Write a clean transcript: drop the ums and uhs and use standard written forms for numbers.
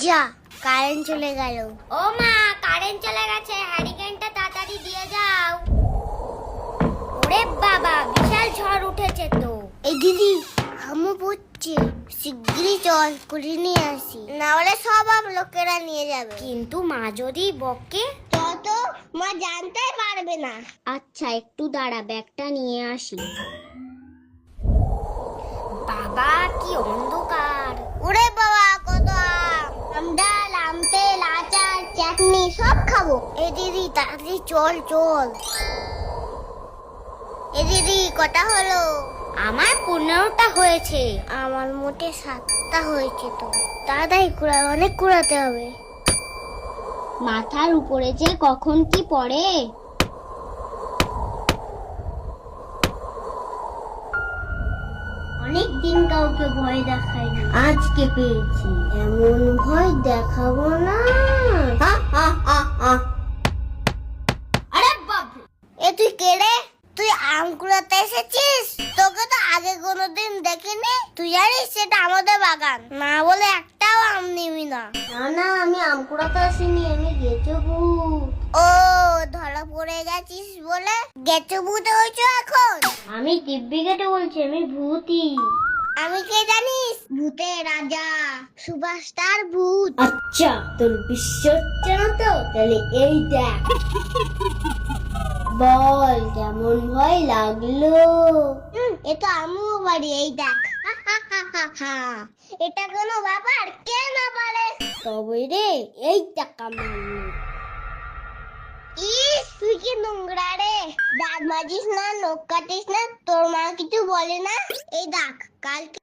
যা কারেন্ট চলে গেল। ও মা, কারেন্ট চলে গেছে, হ্যারিকেনটা তাড়াতাড়ি দিয়ে যাও। ওরে বাবা, বিশাল ঝড় উঠেছে তো। এই দিদি হামু পড়ছে, শিগগিরই চল করে নিয়ে আসি, না হলে সব লোকেরা নিয়ে যাবে। কিন্তু মা যদি বকে? তত মা জানতেই পারবে না। আচ্ছা একটু দাঁড়া, ব্যাগটা নিয়ে আসি। বাবা কি অন্ধকার! ওরে বাবা কত আম, ডাল, আম তেল, আচার, চাটনি সব খাবো। এই দিদি তাড়াতাড়ি চল চল। এই দিদি কটা হলো? আমার 15টা হয়েছে। আমার মোটে 7টা হয়েছে। তো তাড়াতাড়ি কুড়া, অনেক কুড়াতে হবে। মাথার উপরে যে কখন কি পড়ে। অনেক দিন কাউকে ভয় দেখাইনি, আজকে পেয়েছি। এমন ভয় দেখাবো না। আরে বাপ! এ তুই কে রে? তুই আম কুড়াতে এসেছিস? তোকে তো আগে কোনোদিন দেখিনি। তুই জানিস সেটা আমাদের বাগান, না বলে একটাও আম নিবি না। না না, আমি আম কুড়াতে আসিনি, আমি গেছো ভূত। ও, ধরা পড়ে গেছিস বলে গেছো ভূত হয়েছো এখন? আমি দিব্যি কেটে বলছি, আমি ভূতই। আমি কে জানিস? ভূতের রাজা, সুপারস্টার ভূত। আচ্ছা, তোর বিশ্বাস হচ্ছে না তো? তাহলে এই দেখ। বল কেমন ভয় লাগলো? এ তো আমিও পারি, এই দেখ। এটা কোনো ব্যাপার? কে না পারে? তবে রে, এই টাকা মারলো। ইস, তুই কি নোংরা রে। দাঁত মাজিস না, নখ কাটিস না, তোর মা কিছু বলে না? এই দেখ, কালকে